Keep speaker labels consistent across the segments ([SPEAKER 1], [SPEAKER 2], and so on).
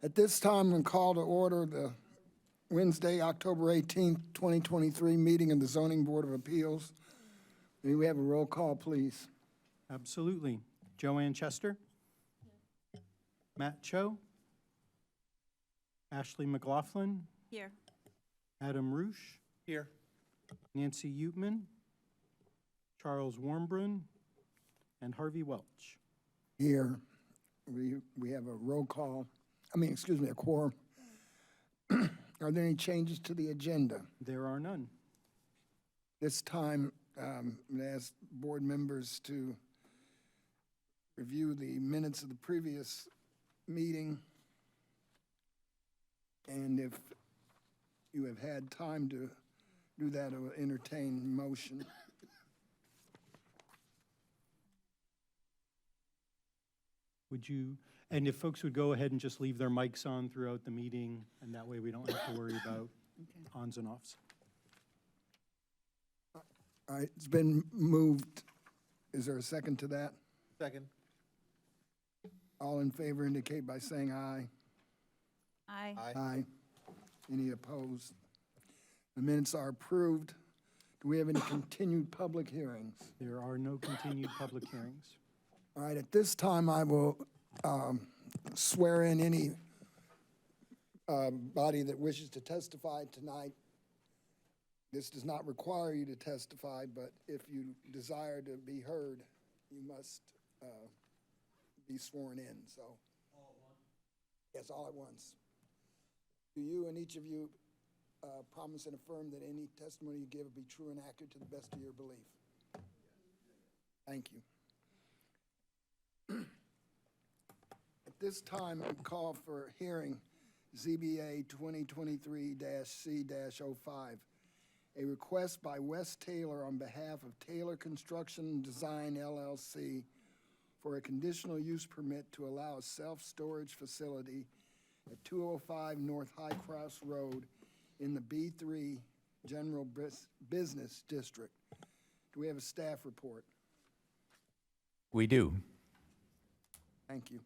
[SPEAKER 1] At this time, I'm going to call to order the Wednesday, October 18th, 2023 meeting of the Zoning Board of Appeals. May we have a roll call, please?
[SPEAKER 2] Absolutely. Joanne Chester? Matt Cho? Ashley McLaughlin?
[SPEAKER 3] Here.
[SPEAKER 2] Adam Roosh?
[SPEAKER 4] Here.
[SPEAKER 2] Nancy Utman? Charles Warmbrun? And Harvey Welch.
[SPEAKER 1] Here, we have a roll call, a quorum. Are there any changes to the agenda?
[SPEAKER 2] There are none.
[SPEAKER 1] This time, I'm going to ask board members to review the minutes of the previous meeting. And if you have had time to do that, I will entertain motion.
[SPEAKER 2] Would you, and if folks would go ahead and just leave their mics on throughout the meeting, and that way we don't have to worry about ons and offs.
[SPEAKER 1] All right, it's been moved. Is there a second to that?
[SPEAKER 4] Second.
[SPEAKER 1] All in favor indicate by saying aye.
[SPEAKER 3] Aye.
[SPEAKER 1] Aye. Any opposed? The minutes are approved. Do we have any continued public hearings?
[SPEAKER 2] There are no continued public hearings.
[SPEAKER 1] All right, at this time, I will swear in any body that wishes to testify tonight. This does not require you to testify, but if you desire to be heard, you must be sworn in, so. All at once? Yes, all at once. Do you and each of you promise and affirm that any testimony you give will be true and accurate to the best of your belief? Thank you. At this time, I call for hearing ZBA 2023-C-05, a request by West Taylor on behalf of Taylor Construction and Design LLC for a conditional use permit to allow a self-storage facility at 205 North High Cross Road in the B3 General Business District. Do we have a staff report?
[SPEAKER 5] We do.
[SPEAKER 1] Thank you.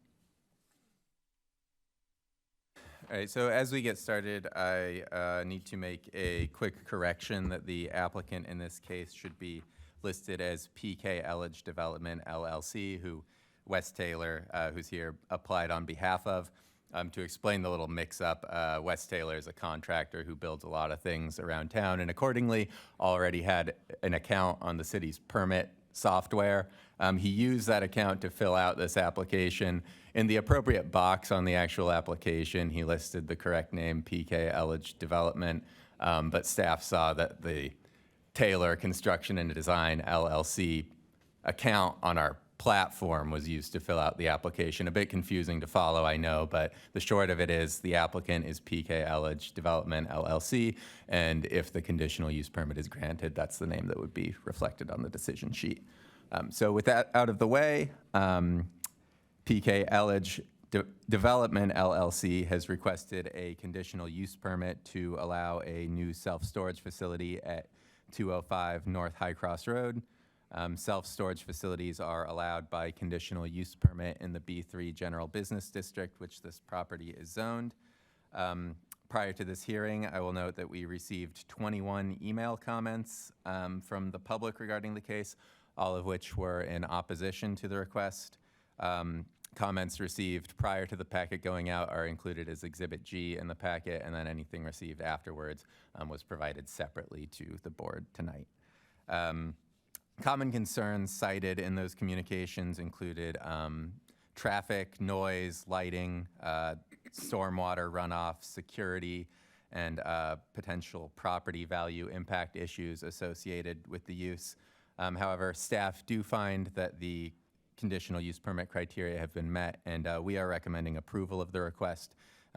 [SPEAKER 5] All right, so as we get started, I need to make a quick correction that the applicant in this case should be listed as PK Elledge Development LLC, who West Taylor, who's here, applied on behalf of. To explain the little mix-up, West Taylor is a contractor who builds a lot of things around town and accordingly already had an account on the city's permit software. He used that account to fill out this application. In the appropriate box on the actual application, he listed the correct name, PK Elledge Development, but staff saw that the Taylor Construction and Design LLC account on our platform was used to fill out the application. A bit confusing to follow, I know, but the short of it is the applicant is PK Elledge Development LLC, and if the conditional use permit is granted, that's the name that would be reflected on the decision sheet. So with that out of the way, PK Elledge Development LLC has requested a conditional use permit to allow a new self-storage facility at 205 North High Cross Road. Self-storage facilities are allowed by conditional use permit in the B3 General Business District, which this property is zoned. Prior to this hearing, I will note that we received 21 email comments from the public regarding the case, all of which were in opposition to the request. Comments received prior to the packet going out are included as Exhibit G in the packet, and then anything received afterwards was provided separately to the board tonight. Common concerns cited in those communications included traffic, noise, lighting, stormwater runoff, security, and potential property value impact issues associated with the use. However, staff do find that the conditional use permit criteria have been met, and we are recommending approval of the request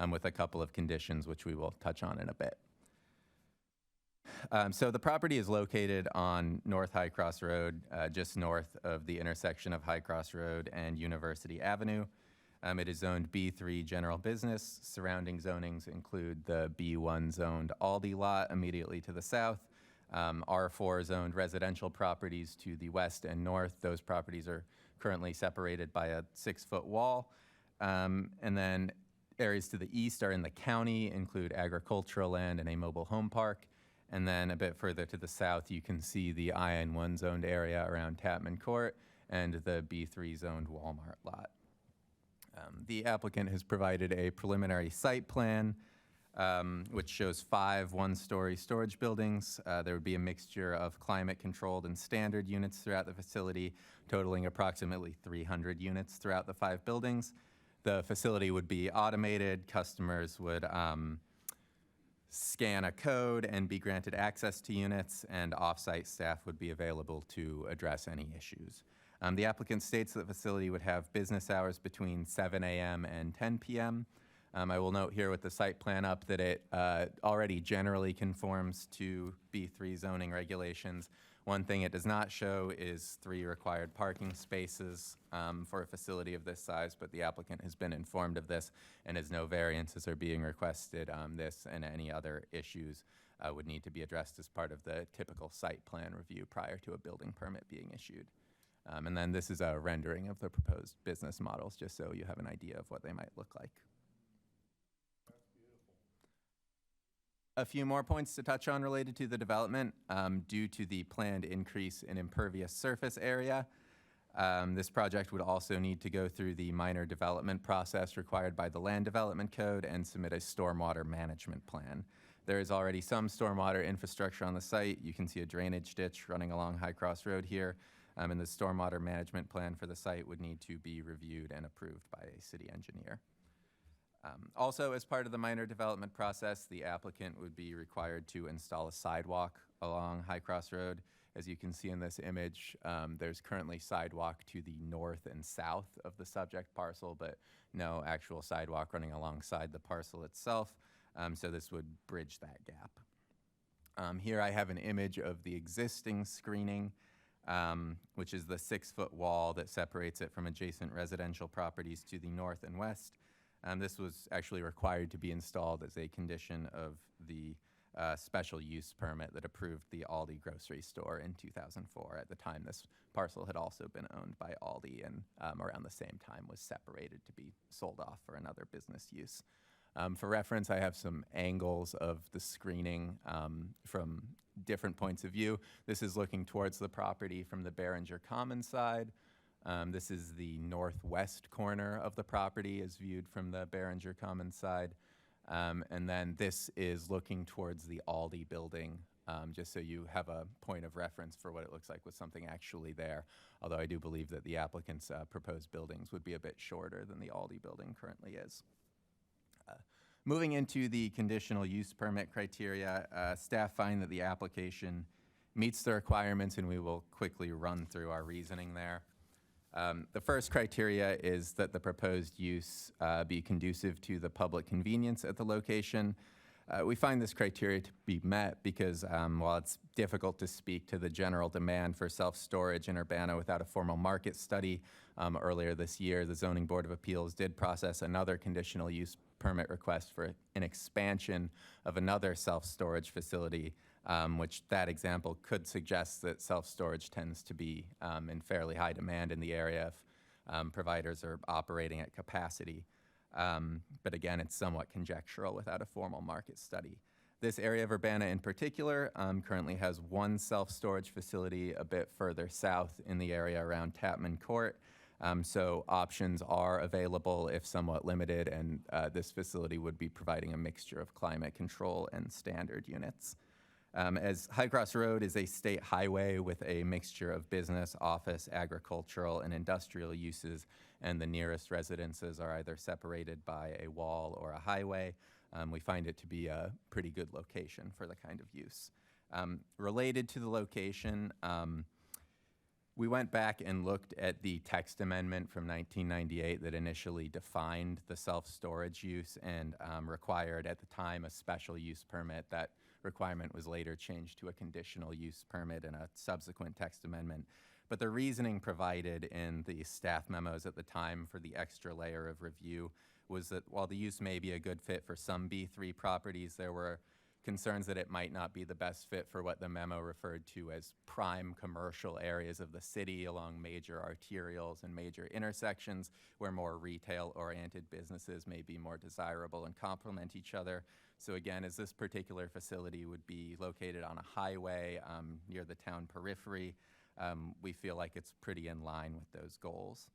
[SPEAKER 5] with a couple of conditions, which we will touch on in a bit. So the property is located on North High Cross Road, just north of the intersection of High Cross Road and University Avenue. It is zoned B3 General Business. Surrounding zonings include the B1 zoned Aldi lot immediately to the south, R4 zoned residential properties to the west and north. Those properties are currently separated by a 6-foot wall. And then areas to the east are in the county, include agricultural land and a mobile home park. And then a bit further to the south, you can see the IN1 zoned area around Tapman Court and the B3 zoned Walmart lot. The applicant has provided a preliminary site plan, which shows 5 one-story storage buildings. There would be a mixture of climate-controlled and standard units throughout the facility, totaling approximately 300 units throughout the 5 buildings. The facility would be automated. Customers would scan a code and be granted access to units, and off-site staff would be available to address any issues. The applicant states that the facility would have business hours between 7 a.m. and 10 p.m. I will note here with the site plan up that it already generally conforms to B3 zoning regulations. One thing it does not show is 3 required parking spaces for a facility of this size, but the applicant has been informed of this, and as no variances are being requested, this and any other issues would need to be addressed as part of the typical site plan review prior to a building permit being issued. And then this is a rendering of the proposed business models, just so you have an idea of what they might look like. A few more points to touch on related to the development. Due to the planned increase in impervious surface area, this project would also need to go through the minor development process required by the Land Development Code and submit a stormwater management plan. There is already some stormwater infrastructure on the site. You can see a drainage ditch running along High Cross Road here. And the stormwater management plan for the site would need to be reviewed and approved by a city engineer. Also, as part of the minor development process, the applicant would be required to install a sidewalk along High Cross Road. As you can see in this image, there's currently sidewalk to the north and south of the subject parcel, but no actual sidewalk running alongside the parcel itself. So this would bridge that gap. Here I have an image of the existing screening, which is the 6-foot wall that separates it from adjacent residential properties to the north and west. This was actually required to be installed as a condition of the special use permit that approved the Aldi grocery store in 2004. At the time, this parcel had also been owned by Aldi, and around the same time was separated to be sold off for another business use. For reference, I have some angles of the screening from different points of view. This is looking towards the property from the Behringer Commons side. This is the northwest corner of the property as viewed from the Behringer Commons side. And then this is looking towards the Aldi building, just so you have a point of reference for what it looks like with something actually there. Although I do believe that the applicant's proposed buildings would be a bit shorter than the Aldi building currently is. Moving into the conditional use permit criteria, staff find that the application meets the requirements, and we will quickly run through our reasoning there. The first criteria is that the proposed use be conducive to the public convenience at the location. We find this criteria to be met because while it's difficult to speak to the general demand for self-storage in Urbana without a formal market study, earlier this year, the Zoning Board of Appeals did process another conditional use permit request for an expansion of another self-storage facility, which that example could suggest that self-storage tends to be in fairly high demand in the area if providers are operating at capacity. But again, it's somewhat conjectural without a formal market study. This area of Urbana in particular currently has one self-storage facility a bit further south in the area around Tapman Court. So options are available if somewhat limited, and this facility would be providing a mixture of climate control and standard units. As High Cross Road is a state highway with a mixture of business, office, agricultural, and industrial uses, and the nearest residences are either separated by a wall or a highway, we find it to be a pretty good location for the kind of use. Related to the location, we went back and looked at the text amendment from 1998 that initially defined the self-storage use and required at the time a special use permit. That requirement was later changed to a conditional use permit in a subsequent text amendment. But the reasoning provided in the staff memos at the time for the extra layer of review was that while the use may be a good fit for some B3 properties, there were concerns that it might not be the best fit for what the memo referred to as prime commercial areas of the city along major arterials and major intersections where more retail-oriented businesses may be more desirable and complement each other. So again, as this particular facility would be located on a highway near the town periphery, we feel like it's pretty in line with those goals.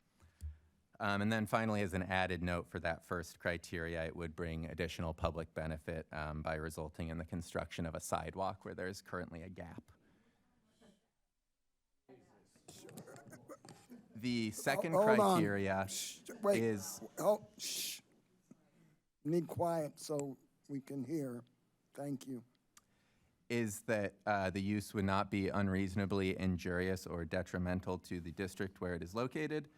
[SPEAKER 5] And then finally, as an added note for that first criteria, it would bring additional public benefit by resulting in the construction of a sidewalk where there's currently a gap. The second
[SPEAKER 1] Hold on.
[SPEAKER 5] criteria
[SPEAKER 1] Wait.
[SPEAKER 5] is,
[SPEAKER 1] Oh, shh. Need quiet so we can hear. Thank you.
[SPEAKER 5] is that the use would not be unreasonably injurious or detrimental to the district where it is located.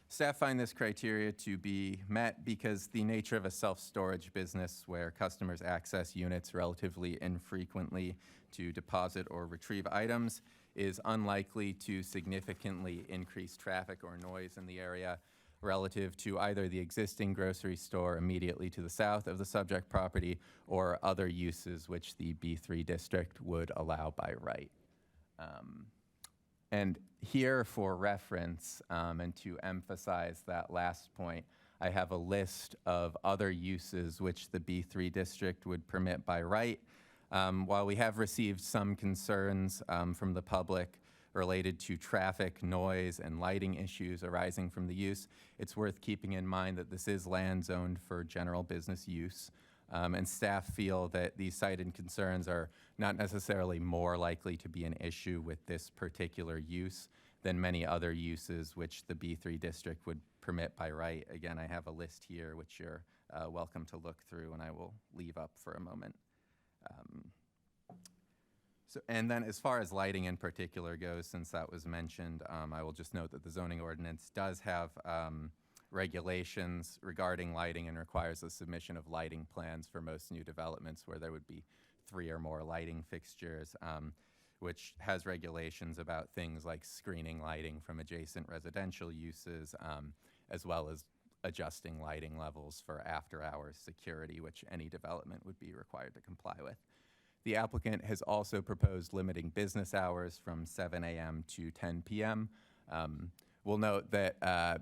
[SPEAKER 5] Staff find this criteria to be met because the nature of a self-storage business where customers access units relatively infrequently to deposit or retrieve items is unlikely to significantly increase traffic or noise in the area relative to either the existing grocery store immediately to the south of the subject property or other uses which the B3 district would allow by right. And here for reference, and to emphasize that last point, I have a list of other uses which the B3 district would permit by right. While we have received some concerns from the public related to traffic, noise, and lighting issues arising from the use, it's worth keeping in mind that this is land zoned for general business use. And staff feel that these cited concerns are not necessarily more likely to be an issue with this particular use than many other uses which the B3 district would permit by right. Again, I have a list here which you're welcome to look through, and I will leave up for a moment. And then as far as lighting in particular goes, since that was mentioned, I will just note that the zoning ordinance does have regulations regarding lighting and requires the submission of lighting plans for most new developments where there would be 3 or more lighting fixtures, which has regulations about things like screening lighting from adjacent residential uses, as well as adjusting lighting levels for after-hours security, which any development would be required to comply with. The applicant has also proposed limiting business hours from 7 a.m. to 10 p.m. We'll note that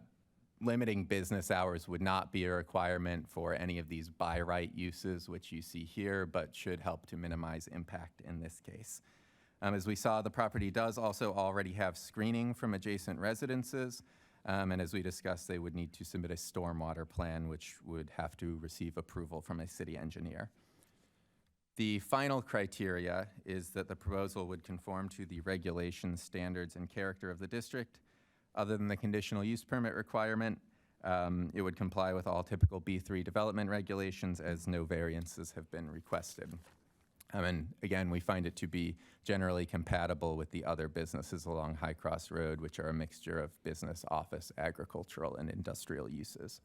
[SPEAKER 5] limiting business hours would not be a requirement for any of these by right uses, which you see here, but should help to minimize impact in this case. As we saw, the property does also already have screening from adjacent residences, and as we discussed, they would need to submit a stormwater plan, which would have to receive approval from a city engineer. The final criteria is that the proposal would conform to the regulations, standards, and character of the district. Other than the conditional use permit requirement, it would comply with all typical B3 development regulations as no variances have been requested. And again, we find it to be generally compatible with the other businesses along High Cross Road, which are a mixture of business, office, agricultural, and industrial uses.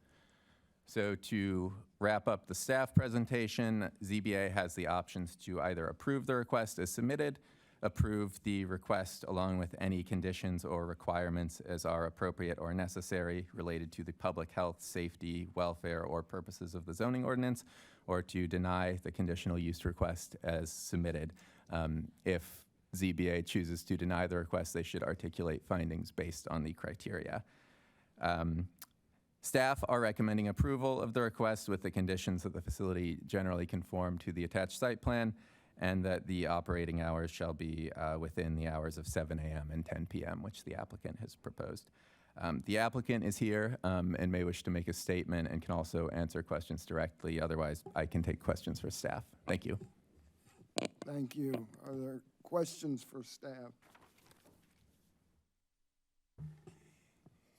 [SPEAKER 5] So to wrap up the staff presentation, ZBA has the options to either approve the request as submitted, approve the request along with any conditions or requirements as are appropriate or necessary related to the public health, safety, welfare, or purposes of the zoning ordinance, or to deny the conditional use request as submitted. If ZBA chooses to deny the request, they should articulate findings based on the criteria. Staff are recommending approval of the request with the conditions that the facility generally conform to the attached site plan and that the operating hours shall be within the hours of 7 a.m. and 10 p.m., which the applicant has proposed. The applicant is here and may wish to make a statement and can also answer questions directly. Otherwise, I can take questions for staff. Thank you.
[SPEAKER 1] Thank you. Are there questions for staff?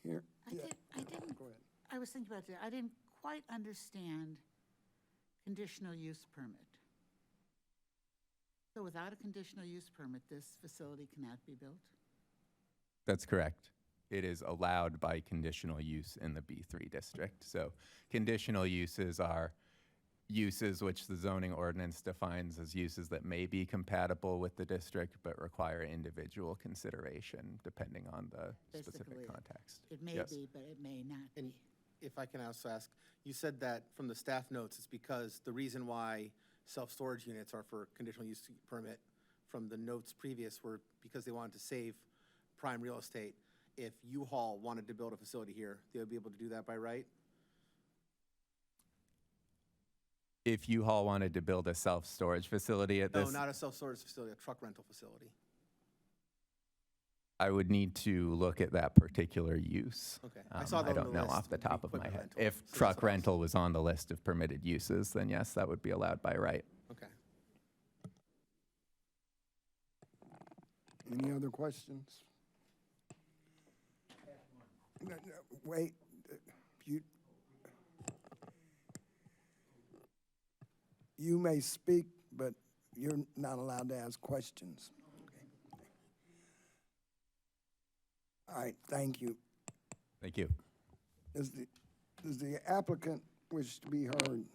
[SPEAKER 1] Here, yeah,
[SPEAKER 4] I didn't,
[SPEAKER 1] go ahead.
[SPEAKER 4] I was thinking about that. I didn't quite understand conditional use permit. So without a conditional use permit, this facility cannot be built?
[SPEAKER 5] That's correct. It is allowed by conditional use in the B3 district. So conditional uses are uses which the zoning ordinance defines as uses that may be compatible with the district but require individual consideration depending on the
[SPEAKER 4] Basically,
[SPEAKER 5] specific context.
[SPEAKER 4] It may
[SPEAKER 5] Yes.
[SPEAKER 4] be, but it may not
[SPEAKER 6] And
[SPEAKER 4] be.
[SPEAKER 6] if I can also ask, you said that from the staff notes, it's because the reason why self-storage units are for conditional use permit from the notes previous were because they wanted to save prime real estate. If U-Haul wanted to build a facility here, they would be able to do that by right?
[SPEAKER 5] If U-Haul wanted to build a self-storage facility at
[SPEAKER 6] No,
[SPEAKER 5] this,
[SPEAKER 6] not a self-storage facility, a truck rental facility.
[SPEAKER 5] I would need to look at that particular use.
[SPEAKER 6] Okay. I saw that
[SPEAKER 5] I
[SPEAKER 6] on
[SPEAKER 5] don't
[SPEAKER 6] the
[SPEAKER 5] know
[SPEAKER 6] list
[SPEAKER 5] off the
[SPEAKER 6] would be
[SPEAKER 5] top of my
[SPEAKER 6] equipment
[SPEAKER 5] head.
[SPEAKER 6] rental,
[SPEAKER 5] If
[SPEAKER 6] so that's
[SPEAKER 5] truck
[SPEAKER 6] what I was-
[SPEAKER 5] rental was on the list of permitted uses, then yes, that would be allowed by right.
[SPEAKER 6] Okay.
[SPEAKER 1] Any other questions? No, no, wait, you may speak, but you're not allowed to ask questions. All right, thank you.
[SPEAKER 5] Thank you.
[SPEAKER 1] Does the applicant wish to be heard?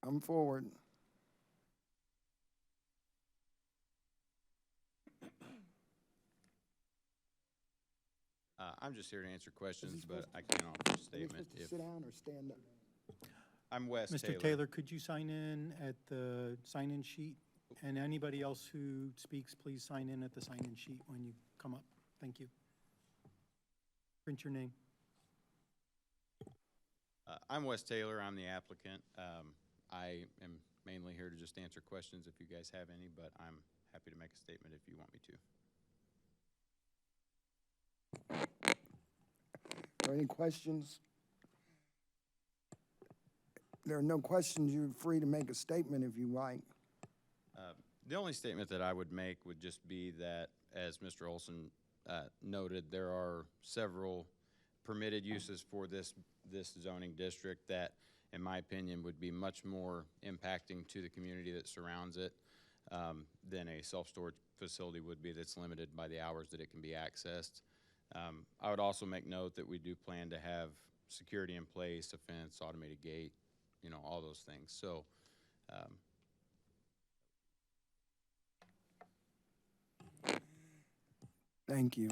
[SPEAKER 1] Come forward.
[SPEAKER 7] I'm just here to answer questions,
[SPEAKER 1] supposed
[SPEAKER 7] but I can offer a
[SPEAKER 1] Are you
[SPEAKER 7] statement.
[SPEAKER 1] supposed to
[SPEAKER 7] If
[SPEAKER 1] sit down or stand up?
[SPEAKER 7] I'm Wes Taylor.
[SPEAKER 2] Mr. Taylor, could you sign in at the sign-in sheet? And anybody else who speaks, please sign in at the sign-in sheet when you come up. Thank you. Print your name.
[SPEAKER 7] I'm Wes Taylor. I'm the applicant. I am mainly here to just answer questions if you guys have any, but I'm happy to make a statement if you want me to.
[SPEAKER 1] Are there any questions? There are no questions. You're free to make a statement if you like.
[SPEAKER 7] The only statement that I would make would just be that, as Mr. Olson noted, there are several permitted uses for this zoning district that, in my opinion, would be much more impacting to the community that surrounds it than a self-storage facility would be that's limited by the hours that it can be accessed. I would also make note that we do plan to have security in place, a fence, automated gate, you know, all those things. So,
[SPEAKER 1] Thank you.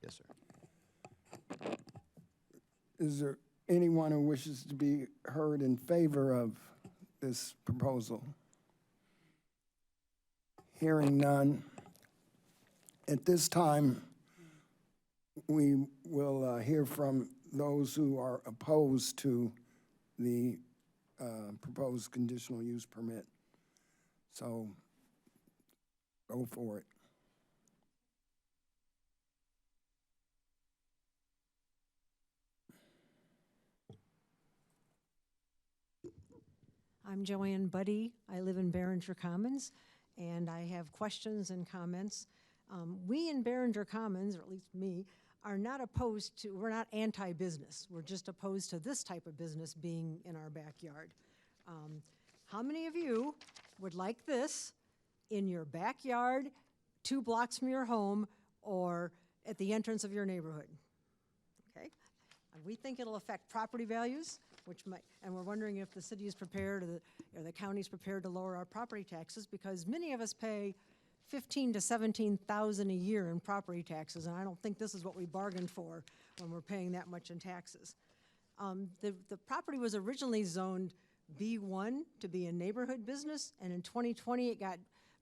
[SPEAKER 7] yes, sir.
[SPEAKER 1] Is there anyone who wishes to be heard in favor of this proposal? Hearing none. At this time, we will hear from those who are opposed to the proposed conditional use permit. So, go for it.
[SPEAKER 8] I'm Joanne Buddy. I live in Behringer Commons, and I have questions and comments. We in Behringer Commons, or at least me, are not opposed to, we're not anti-business. We're just opposed to this type of business being in our backyard. How many of you would like this in your backyard, 2 blocks from your home, or at the entrance of your neighborhood? Okay? And we think it'll affect property values, which might, and we're wondering if the city is prepared or the county is prepared to lower our property taxes, because many of us pay $15,000 to $17,000 a year in property taxes, and I don't think this is what we bargained for when we're paying that much in taxes. The property was originally zoned B1 to be a neighborhood business, and in 2020 it got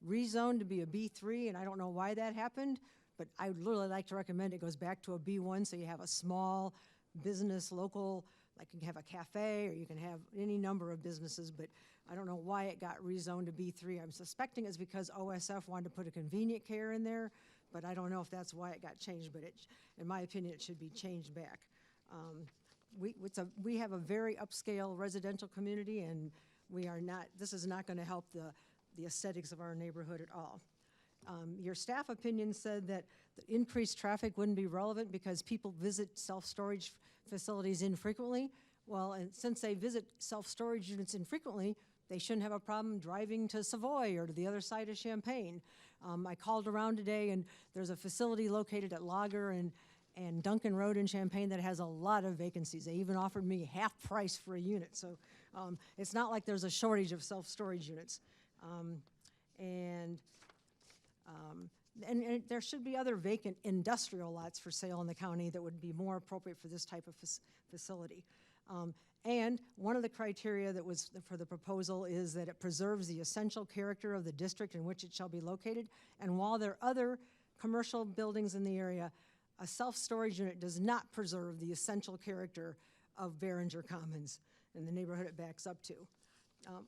[SPEAKER 8] rezoned to be a B3, and I don't know why that happened, but I would literally like to recommend it goes back to a B1, so you have a small business, local, like you can have a cafe, or you can have any number of businesses, but I don't know why it got rezoned to B3. I'm suspecting it's because OSF wanted to put a convenient care in there, but I don't know if that's why it got changed, but in my opinion, it should be changed back. We have a very upscale residential community, and this is not gonna help the aesthetics of our neighborhood at all. Your staff opinion said that the increased traffic wouldn't be relevant because people visit self-storage facilities infrequently. Well, and since they visit self-storage units infrequently, they shouldn't have a problem driving to Savoy or to the other side of Champaign. I called around today, and there's a facility located at Lager and Duncan Road in Champaign that has a lot of vacancies. They even offered me half price for a unit. So it's not like there's a shortage of self-storage units. And there should be other vacant industrial lots for sale in the county that would be more appropriate for this type of facility. And one of the criteria that was for the proposal is that it preserves the essential character of the district in which it shall be located. And while there are other commercial buildings in the area, a self-storage unit does not preserve the essential character of Behringer Commons and the neighborhood it backs up to.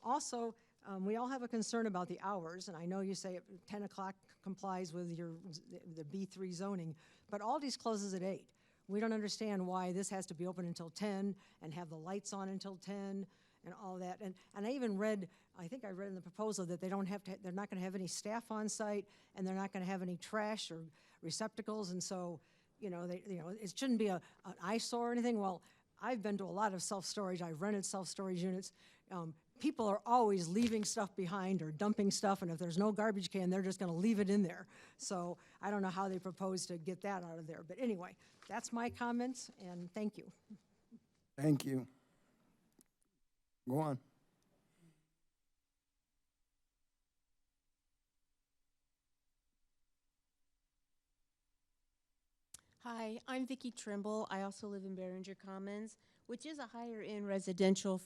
[SPEAKER 8] Also, we all have a concern about the hours, and I know you say 10 o'clock complies with the B3 zoning, but Aldi's closes at 8. We don't understand why this has to be open until 10 and have the lights on until 10 and all that. And I even read, I think I read in the proposal that they're not going to have any staff on site, and they're not going to have any trash or receptacles, and so, it shouldn't be an eyesore or anything. Well, I've been to a lot of self-storage. I've rented self-storage units. People are always leaving stuff behind or dumping stuff, and if there's no garbage can, they're just going to leave it in there. So I don't know how they propose to get that out of there. But anyway, that's my comments, and thank you.
[SPEAKER 1] Thank you. Go on.
[SPEAKER 9] Hi, I'm Vicki Trimble. I also live in Behringer Commons, which is a higher-end residential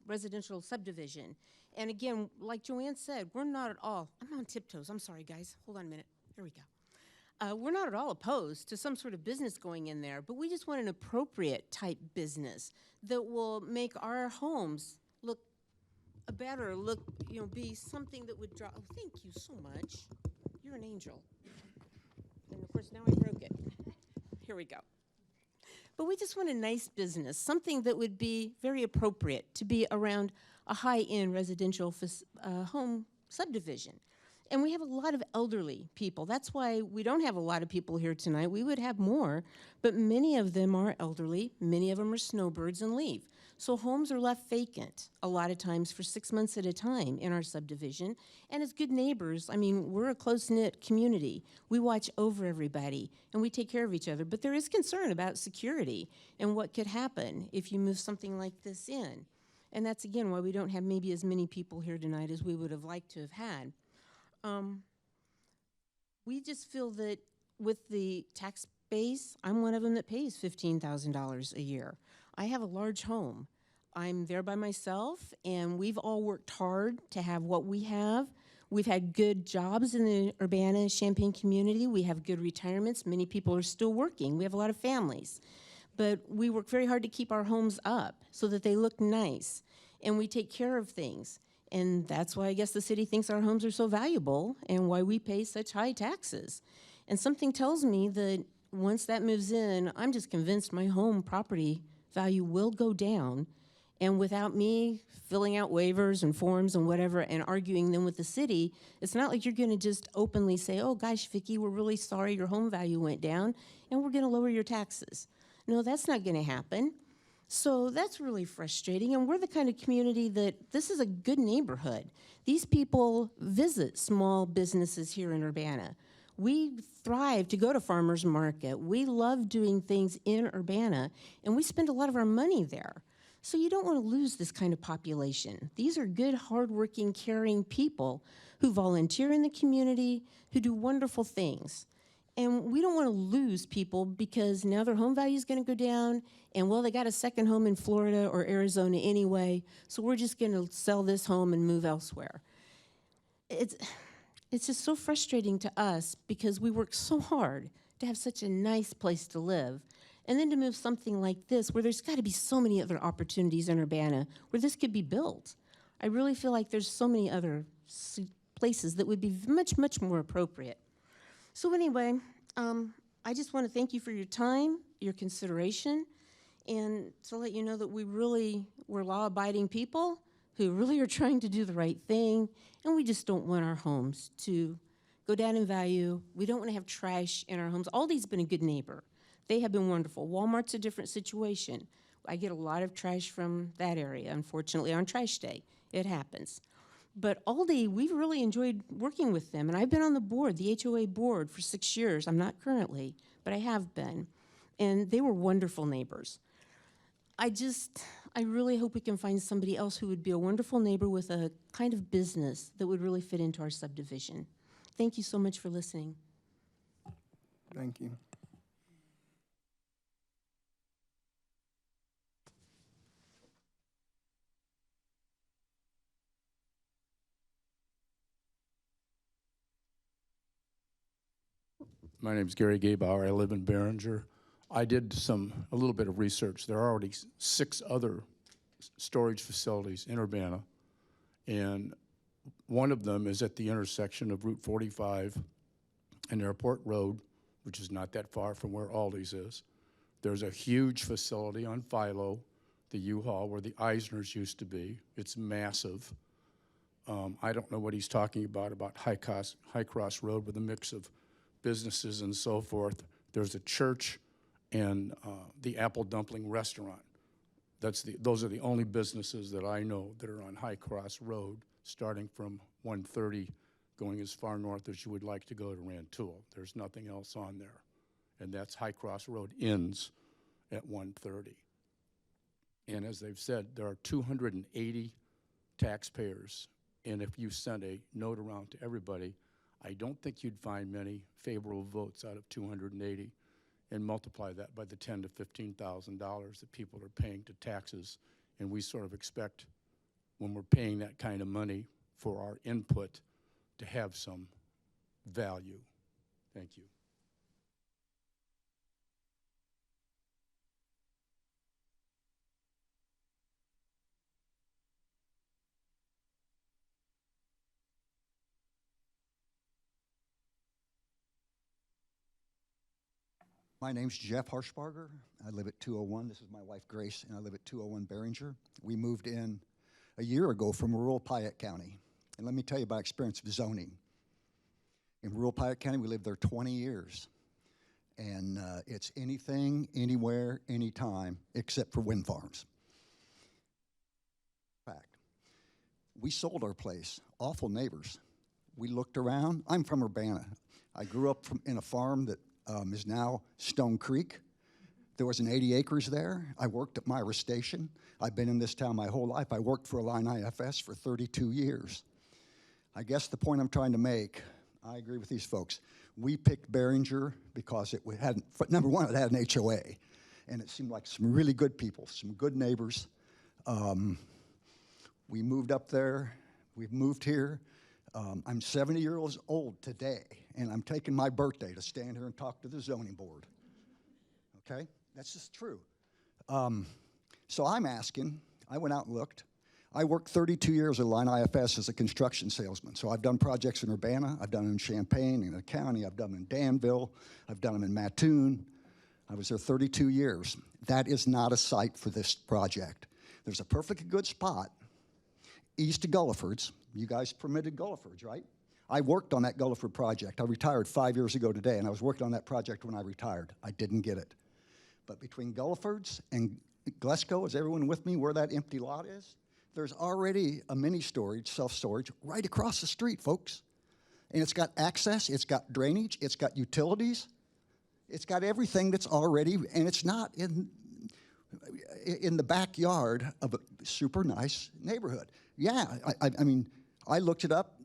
[SPEAKER 9] residential subdivision. And again, like Joanne said, we're not at all, I'm on tiptoes, I'm sorry guys, hold on a minute, here we go. We're not at all opposed to some sort of business going in there, but we just want an appropriate type business that will make our homes look better, be something that would draw, oh, thank you so much. You're an angel. And of course, now I broke it. Here we go. But we just want a nice business, something that would be very appropriate to be around a high-end residential home subdivision. And we have a lot of elderly people. That's why we don't have a lot of people here tonight. We would have more, but many of them are elderly. Many of them are snowbirds and leave. So homes are left vacant a lot of times for 6 months at a time in our subdivision. And as good neighbors, I mean, we're a close-knit community. We watch over everybody, and we take care of each other. But there is concern about security and what could happen if you move something like this in. And that's, again, why we don't have maybe as many people here tonight as we would have liked to have had. We just feel that with the tax base, I'm one of them that pays $15,000 a year. I have a large home. I'm there by myself, and we've all worked hard to have what we have. We've had good jobs in the Urbana-Champaign community. We have good retirements. Many people are still working. We have a lot of families. But we work very hard to keep our homes up so that they look nice, and we take care of things. And that's why I guess the city thinks our homes are so valuable and why we pay such high taxes. And something tells me that once that moves in, I'm just convinced my home property value will go down. And without me filling out waivers and forms and whatever and arguing them with the city, it's not like you're going to just openly say, oh gosh, Vicki, we're really sorry your home value went down and we're going to lower your taxes. No, that's not going to happen. So that's really frustrating, and we're the kind of community that this is a good neighborhood. These people visit small businesses here in Urbana. We thrive to go to farmers market. We love doing things in Urbana, and we spend a lot of our money there. So you don't want to lose this kind of population. These are good, hardworking, caring people who volunteer in the community, who do wonderful things. And we don't want to lose people because now their home value is going to go down, and well, they got a second home in Florida or Arizona anyway, so we're just going to sell this home and move elsewhere. It's just so frustrating to us because we work so hard to have such a nice place to live, and then to move something like this where there's got to be so many other opportunities in Urbana where this could be built. I really feel like there's so many other places that would be much, much more appropriate. So anyway, I just want to thank you for your time, your consideration, and to let you know that we're law-abiding people who really are trying to do the right thing, and we just don't want our homes to go down in value. We don't want to have trash in our homes. Aldi's been a good neighbor. They have been wonderful. Walmart's a different situation. I get a lot of trash from that area, unfortunately, on trash day. It happens. But Aldi, we've really enjoyed working with them, and I've been on the board, the HOA board, for 6 years. I'm not currently, but I have been, and they were wonderful neighbors. I really hope we can find somebody else who would be a wonderful neighbor with a kind of business that would really fit into our subdivision. Thank you so much for listening.
[SPEAKER 1] Thank you.
[SPEAKER 10] My name's Gary Gaybauer. I live in Behringer. I did a little bit of research. There are already 6 other storage facilities in Urbana, and one of them is at the intersection of Route 45 and Airport Road, which is not that far from where Aldi's is. There's a huge facility on Philo, the U-Haul, where the Eisners used to be. It's massive. I don't know what he's talking about High Cross Road with a mix of businesses and so forth. There's a church and the Apple Dumpling Restaurant. Those are the only businesses that I know that are on High Cross Road, starting from 130, going as far north as you would like to go to Rantoul. There's nothing else on there. And that's High Cross Road ends at 130. And as they've said, there are 280 taxpayers. And if you sent a note around to everybody, I don't think you'd find many favorable votes out of 280, and multiply that by the $10,000 to $15,000 that people are paying to taxes. And we sort of expect, when we're paying that kind of money for our input, to have some value. Thank you.
[SPEAKER 11] My name's Jeff Harshbarger. I live at 201. This is my wife, Grace, and I live at 201 Behringer. We moved in a year ago from rural Piatt County. And let me tell you about experience with zoning. In rural Piatt County, we lived there 20 years. And it's anything, anywhere, anytime, except for wind farms. In fact, we sold our place. Awful neighbors. We looked around. I'm from Urbana. I grew up in a farm that is now Stone Creek. There was an 80 acres there. I worked at Myra Station. I've been in this town my whole life. I worked for Illini IFS for 32 years. I guess the point I'm trying to make, I agree with these folks. We picked Behringer because it had, number one, it had an HOA, and it seemed like some really good people, some good neighbors. We moved up there. We've moved here. I'm 70 years old today, and I'm taking my birthday to stand here and talk to the zoning board. Okay? That's just true. So I'm asking, I went out and looked. I worked 32 years at Line IFS as a construction salesman. So I've done projects in Urbana, I've done them in Champaign, in the county, I've done them in Danville, I've done them in Mattoon. I was there 32 years. That is not a site for this project. There's a perfectly good spot east of Gulliford's. You guys permitted Gulliford's, right? I worked on that Gulliford project. I retired 5 years ago today, and I was working on that project when I retired. I didn't get it. But between Gulliford's and Glesko, is everyone with me where that empty lot is? There's already a mini storage, self-storage, right across the street, folks. And it's got access, it's got drainage, it's got utilities, it's got everything that's already, and it's not in the backyard of a super nice neighborhood. Yeah, I mean, I looked it up.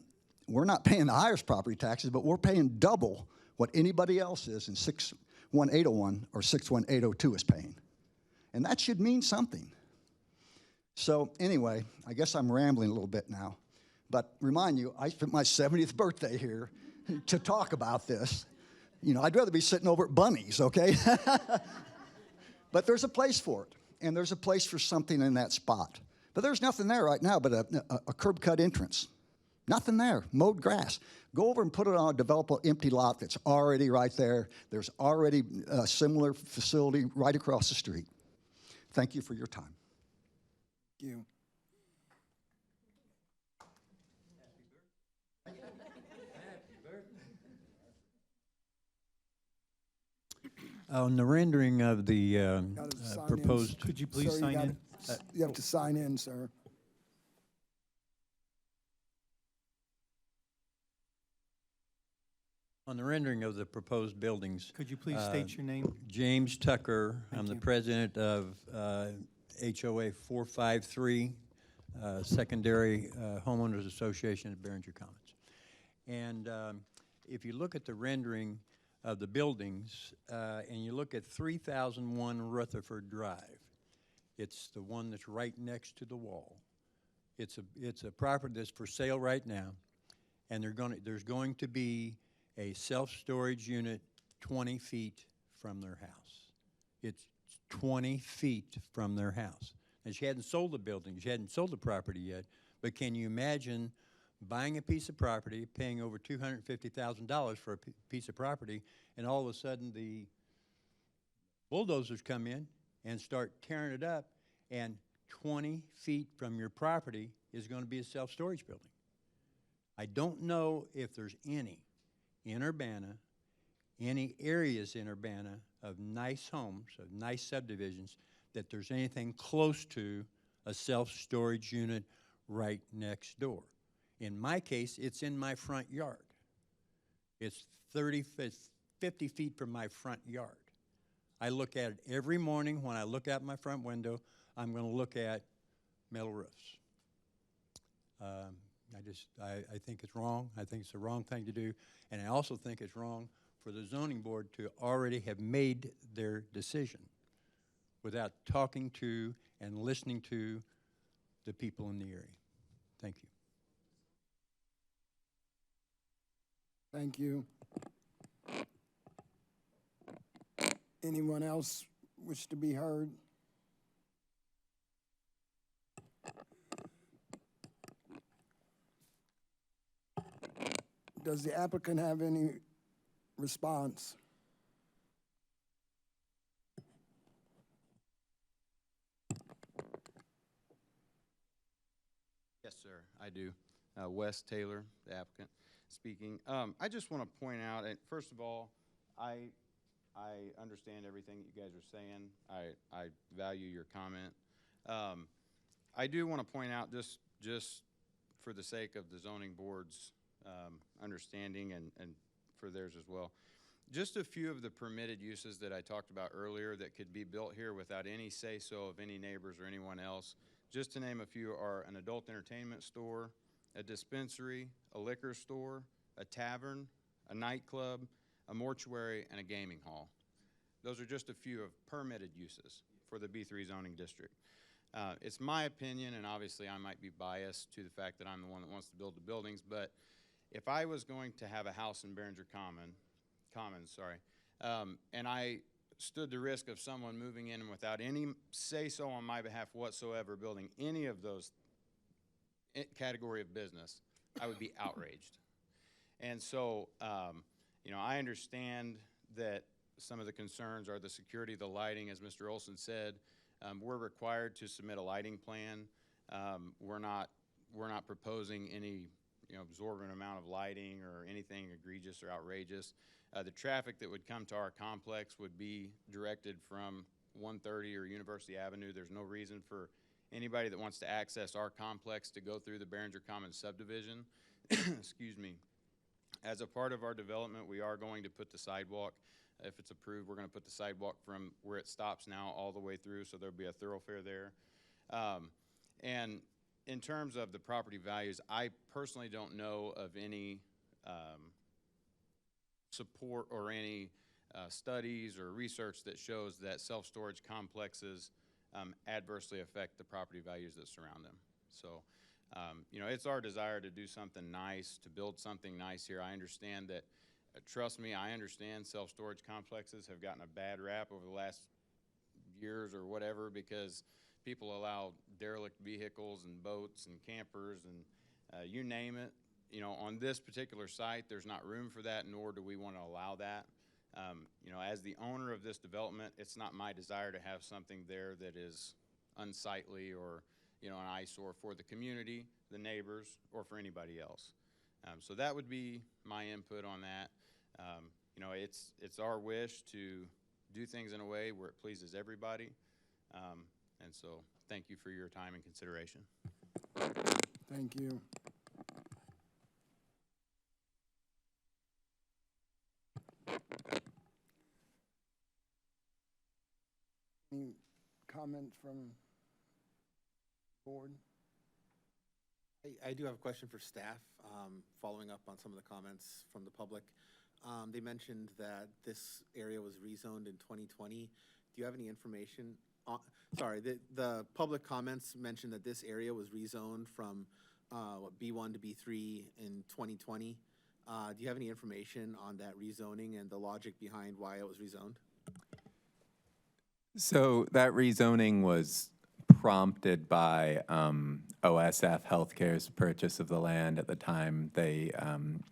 [SPEAKER 11] We're not paying the highest property taxes, but we're paying double what anybody else is in 61801 or 61802 is paying. And that should mean something. So anyway, I guess I'm rambling a little bit now. But remind you, I spent my 70th birthday here to talk about this. You know, I'd rather be sitting over at Bunny's, okay? But there's a place for it, and there's a place for something in that spot. But there's nothing there right now but a curb cut entrance. Nothing there, mowed grass. Go over and put it on a developable empty lot that's already right there. There's already a similar facility right across the street. Thank you for your time.
[SPEAKER 1] Thank you.
[SPEAKER 12] On the rendering of the
[SPEAKER 1] Gotta sign in.
[SPEAKER 12] proposed,
[SPEAKER 2] Could you please
[SPEAKER 1] Sir,
[SPEAKER 2] sign in?
[SPEAKER 1] You have to sign in, sir.
[SPEAKER 12] on the rendering of the proposed buildings,
[SPEAKER 2] Could you please state your name?
[SPEAKER 12] James Tucker, I'm the
[SPEAKER 2] you.
[SPEAKER 12] president of HOA 453, Secondary Homeowners Association at Behringer Commons. And if you look at the rendering of the buildings, and you look at 3001 Rutherford Drive, it's the one that's right next to the wall. It's a property that's for sale right now, and there's going to be a self-storage unit 20 feet from their house. It's 20 feet from their house. And she hadn't sold the building, she hadn't sold the property yet, but can you imagine buying a piece of property, paying over $250,000 for a piece of property, and all of a sudden the bulldozers come in and start tearing it up, and 20 feet from your property is going to be a self-storage building? I don't know if there's any in Urbana, any areas in Urbana of nice homes, of nice subdivisions, that there's anything close to a self-storage unit right next door. In my case, it's in my front yard. It's 50 feet from my front yard. I look at it every morning. When I look out my front window, I'm going to look at metal roofs. I think it's wrong. I think it's the wrong thing to do. And I also think it's wrong for the zoning board to already have made their decision without talking to and listening to the people in the area. Thank you.
[SPEAKER 1] Thank you. Anyone else wish to be heard? Does the applicant have any response?
[SPEAKER 7] Yes, sir, I do. Wes Taylor, the applicant, speaking. I just want to point out, and first of all, I understand everything that you guys are saying. I value your comment. I do want to point out, just for the sake of the zoning board's understanding and for theirs as well, just a few of the permitted uses that I talked about earlier that could be built here without any say-so of any neighbors or anyone else. Just to name a few are an adult entertainment store, a dispensary, a liquor store, a tavern, a nightclub, a mortuary, and a gaming hall. Those are just a few of permitted uses for the B3 zoning district. It's my opinion, and obviously I might be biased to the fact that I'm the one that wants to build the buildings, but if I was going to have a house in Behringer Commons, and I stood the risk of someone moving in without any say-so on my behalf whatsoever, building any of those category of business, I would be outraged. And so, I understand that some of the concerns are the security, the lighting, as Mr. Olson said. We're required to submit a lighting plan. We're not proposing any absorbent amount of lighting or anything egregious or outrageous. The traffic that would come to our complex would be directed from 130 or University Avenue. There's no reason for anybody that wants to access our complex to go through the Behringer Commons subdivision. Excuse me. As a part of our development, we are going to put the sidewalk, if it's approved, we're going to put the sidewalk from where it stops now all the way through, so there'll be a thoroughfare there. And in terms of the property values, I personally don't know of any support or any studies or research that shows that self-storage complexes adversely affect the property values that surround them. So, it's our desire to do something nice, to build something nice here. I understand that, trust me, I understand self-storage complexes have gotten a bad rap over the last years or whatever because people allow derelict vehicles and boats and campers and you name it. On this particular site, there's not room for that, nor do we want to allow that. As the owner of this development, it's not my desire to have something there that is unsightly or, an eyesore for the community, the neighbors, or for anybody else. So that would be my input on that. It's our wish to do things in a way where it pleases everybody. And so thank you for your time and consideration.
[SPEAKER 1] Thank you. Any comments from board?
[SPEAKER 6] I do have a question for staff, following up on some of the comments from the public. They mentioned that this area was rezoned in 2020. Do you have any information on, sorry, the public comments mentioned that this area was rezoned from, B1 to B3 in 2020. Do you have any information on that rezoning and the logic behind why it was rezoned?
[SPEAKER 5] So that rezoning was prompted by OSF Healthcare's purchase of the land. At the time, they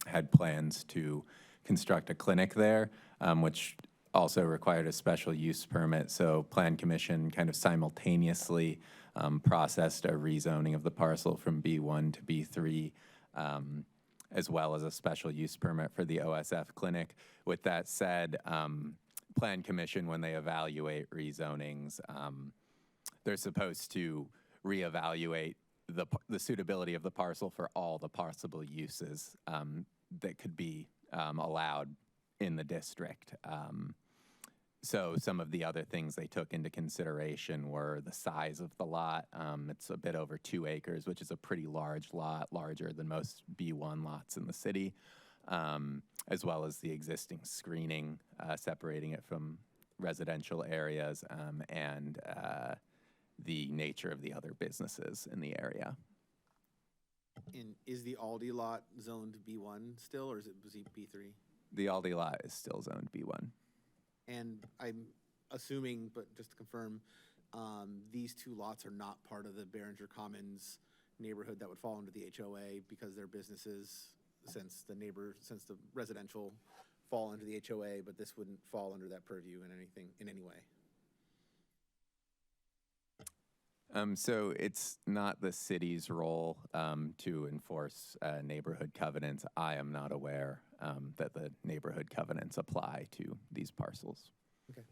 [SPEAKER 5] had plans to construct a clinic there, which also required a special use permit. So Plan Commission kind of simultaneously processed a rezoning of the parcel from B1 to B3, as well as a special use permit for the OSF clinic. With that said, Plan Commission, when they evaluate rezonings, they're supposed to reevaluate the suitability of the parcel for all the possible uses that could be allowed in the district. So some of the other things they took into consideration were the size of the lot. It's a bit over 2 acres, which is a pretty large lot, larger than most B1 lots in the city, as well as the existing screening, separating it from residential areas, and the nature of the other businesses in the area.
[SPEAKER 6] And is the Aldi lot zoned B1 still, or was it B3?
[SPEAKER 5] The Aldi lot is still zoned B1.
[SPEAKER 6] And I'm assuming, but just to confirm, these two lots are not part of the Behringer Commons neighborhood that would fall under the HOA because they're businesses, since the residential fall under the HOA, but this wouldn't fall under that purview in any way.
[SPEAKER 5] So it's not the city's role to enforce neighborhood covenants. I am not aware that the neighborhood covenants apply to these parcels.
[SPEAKER 6] Okay.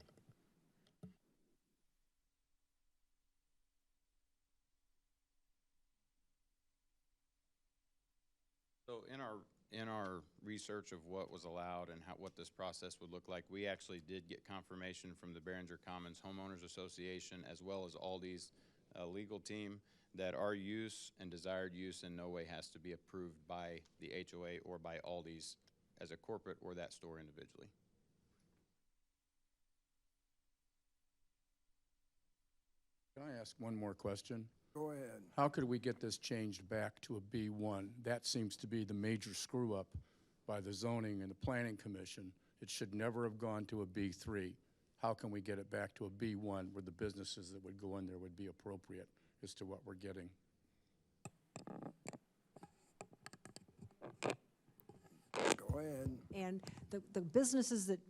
[SPEAKER 7] So in our research of what was allowed and what this process would look like, we actually did get confirmation from the Behringer Commons Homeowners Association, as well as Aldi's legal team, that our use and desired use in no way has to be approved by the HOA or by Aldi's as a corporate or that store individually.
[SPEAKER 10] Can I ask one more question?
[SPEAKER 1] Go ahead.
[SPEAKER 10] How could we get this changed back to a B1? That seems to be the major screw-up by the zoning and the planning commission. It should never have gone to a B3. How can we get it back to a B1 where the businesses that would go in there would be appropriate as to what we're getting?
[SPEAKER 1] Go ahead.
[SPEAKER 8] And the businesses that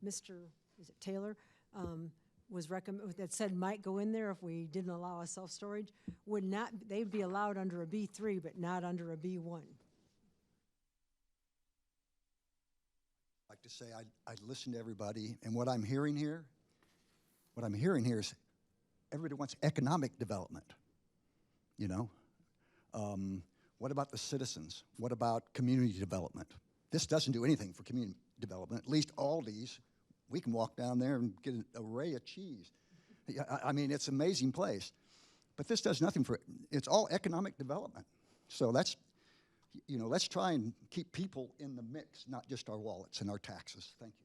[SPEAKER 8] Mr. is it Taylor was that said might go in there if we didn't allow a self-storage would not, they'd be allowed under a B3 but not under a B1.
[SPEAKER 11] Like to say I'd listen to everybody, and what I'm hearing here is everybody wants economic development, you know? What about the citizens? What about community development? This doesn't do anything for community development. At least Aldi's, we can walk down there and get an array of cheese. I mean, it's an amazing place. But this does nothing for it. It's all economic development. So that's, you know, let's try and keep people in the mix, not just our wallets and our taxes. Thank you.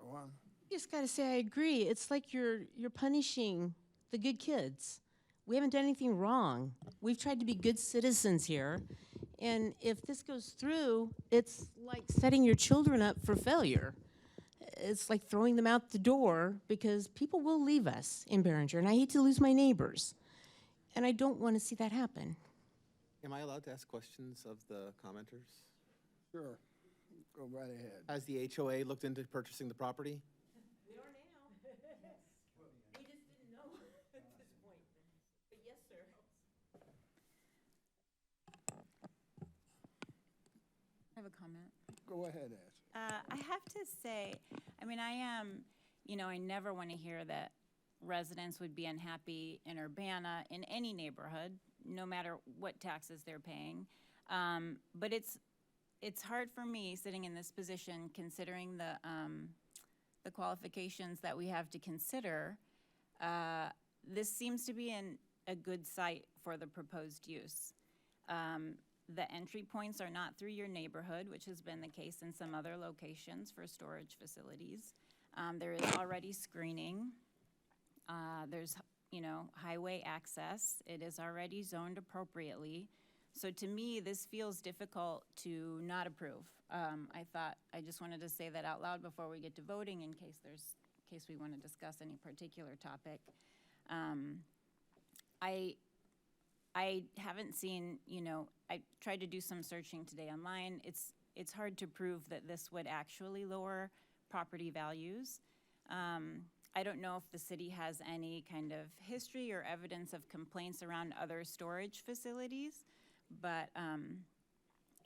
[SPEAKER 1] Go on.
[SPEAKER 9] I just gotta say, I agree. It's like you're punishing the good kids. We haven't done anything wrong. We've tried to be good citizens here. And if this goes through, it's like setting your children up for failure. It's like throwing them out the door because people will leave us in Behringer, and I hate to lose my neighbors. And I don't want to see that happen.
[SPEAKER 6] Am I allowed to ask questions of the commenters?
[SPEAKER 1] Sure. Go right ahead.
[SPEAKER 6] Has the HOA looked into purchasing the property?
[SPEAKER 9] We are now. We just didn't know at this point. But yes, sir.
[SPEAKER 3] I have a comment.
[SPEAKER 1] Go ahead, Ash.
[SPEAKER 3] I have to say, I mean, I never want to hear that residents would be unhappy in Urbana, in any neighborhood, no matter what taxes they're paying. But it's hard for me, sitting in this position, considering the qualifications that we have to consider, this seems to be a good site for the proposed use. The entry points are not through your neighborhood, which has been the case in some other locations for storage facilities. There is already screening. There's, highway access. It is already zoned appropriately. So to me, this feels difficult to not approve. I just wanted to say that out loud before we get to voting in case we want to discuss any particular topic. I haven't seen, I tried to do some searching today online. It's hard to prove that this would actually lower property values. I don't know if the city has any kind of history or evidence of complaints around other storage facilities, but I'm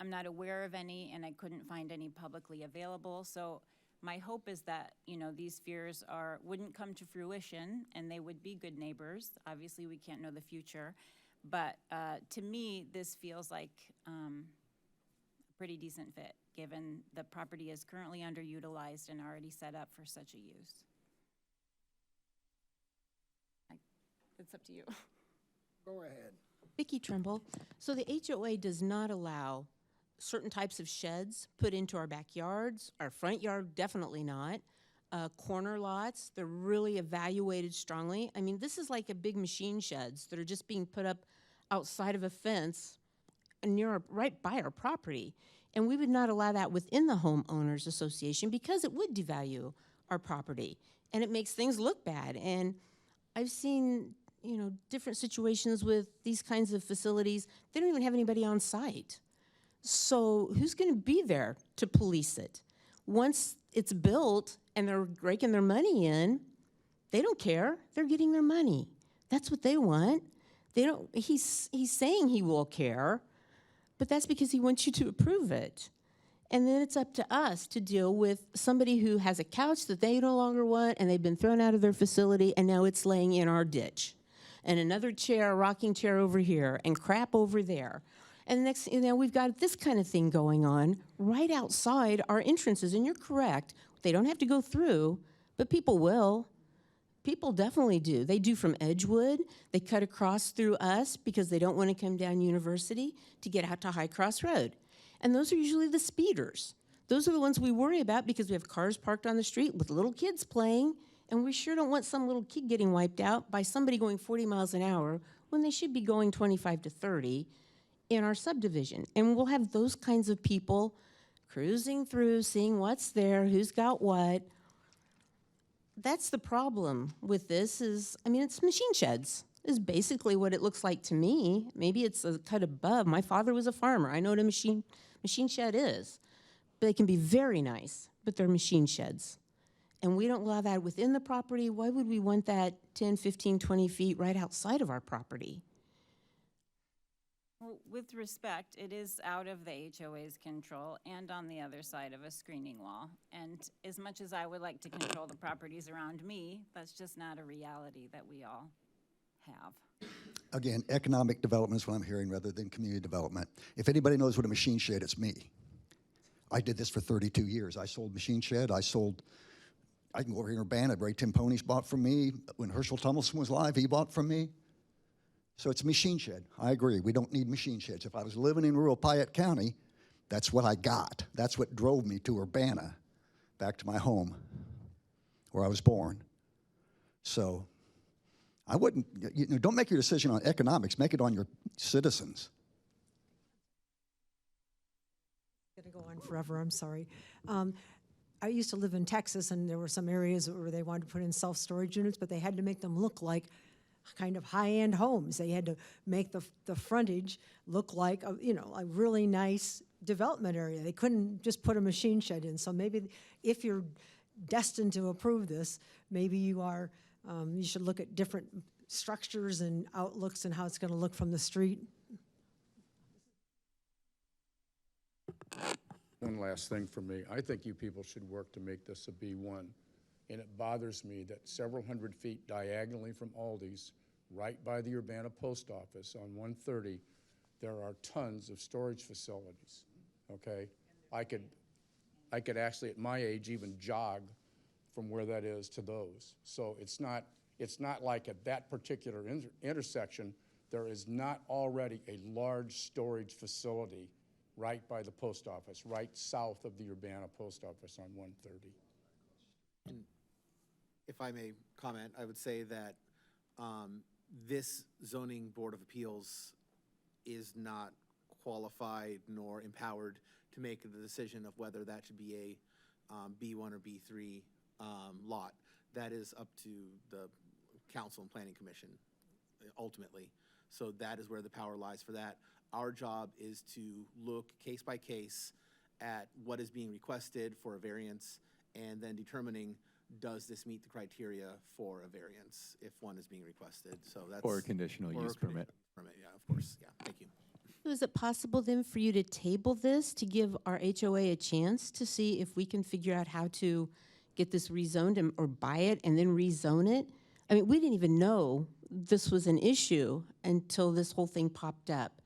[SPEAKER 3] not aware of any, and I couldn't find any publicly available. So my hope is that, these fears wouldn't come to fruition, and they would be good neighbors. Obviously, we can't know the future. But to me, this feels like a pretty decent fit, given the property is currently underutilized and already set up for such a use. It's up to you.
[SPEAKER 1] Go ahead.
[SPEAKER 9] Vicki Trimble. So the HOA does not allow certain types of sheds put into our backyards, our front yard, definitely not. Corner lots, they're really evaluated strongly. I mean, this is like a big machine sheds that are just being put up outside of a fence right by our property. And we would not allow that within the homeowners association because it would devalue our property and it makes things look bad. And I've seen, different situations with these kinds of facilities. They don't even have anybody on site. So who's going to be there to police it? Once it's built and they're raking their money in, they don't care. They're getting their money. That's what they want. They don't. He's saying he will care, but that's because he wants you to approve it. And then it's up to us to deal with somebody who has a couch that they no longer want and they've been thrown out of their facility and now it's laying in our ditch. And another chair, a rocking chair over here, and crap over there. And next, we've got this kind of thing going on right outside our entrances. And you're correct, they don't have to go through, but people will. People definitely do. They do from Edgewood. They cut across through us because they don't want to come down University to get out to High Cross Road. And those are usually the speeders. Those are the ones we worry about because we have cars parked on the street with little kids playing, and we sure don't want some little kid getting wiped out by somebody going 40 miles an hour when they should be going 25 to 30 in our subdivision. And we'll have those kinds of people cruising through, seeing what's there, who's got what. That's the problem with this it's machine sheds is basically what it looks like to me. Maybe it's a cut above. My father was a farmer. I know what a machine shed is. They can be very nice, but they're machine sheds. And we don't allow that within the property. Why would we want that 10, 15, 20 feet right outside of our property?
[SPEAKER 3] Well, with respect, it is out of the HOA's control and on the other side of a screening wall. And as much as I would like to control the properties around me, that's just not a reality that we all have.
[SPEAKER 11] Again, economic development is what I'm hearing rather than community development. If anybody knows what a machine shed, it's me. I did this for 32 years. I sold machine shed. I can go over here in Urbana. Ray Timponi's bought from me. When Herschel Tummelson was alive, he bought from me. So it's a machine shed. I agree. We don't need machine sheds. If I was living in rural Piatt County, that's what I got. That's what drove me to Urbana, back to my home, where I was born. So I wouldn't, don't make your decision on economics. Make it on your citizens.
[SPEAKER 8] Going to go on forever, I'm sorry. I used to live in Texas, and there were some areas where they wanted to put in self-storage units, but they had to make them look like kind of high-end homes. They had to make the frontage look like a really nice development area. They couldn't just put a machine shed in. So maybe if you're destined to approve this, maybe you should look at different structures and outlooks and how it's going to look from the street.
[SPEAKER 10] One last thing for me. I think you people should work to make this a B1. And it bothers me that several hundred feet diagonally from Aldi's, right by the Urbana Post Office on 130, there are tons of storage facilities, okay? I could actually, at my age, even jog from where that is to those. So it's not like at that particular intersection, there is not already a large storage facility right by the post office, right south of the Urbana post office on 130.
[SPEAKER 6] If I may comment, I would say that this zoning board of appeals is not qualified nor empowered to make the decision of whether that should be a B1 or B3 lot. That is up to the council and planning commission ultimately. So that is where the power lies for that. Our job is to look case by case at what is being requested for a variance and then determining, does this meet the criteria for a variance if one is being requested? So that's.
[SPEAKER 5] Or a conditional use permit.
[SPEAKER 6] Permit, yeah, of course, yeah, thank you.
[SPEAKER 9] So is it possible then for you to table this to give our HOA a chance to see if we can figure out how to get this rezoned or buy it and then rezone it? I mean, we didn't even know this was an issue until this whole thing popped up.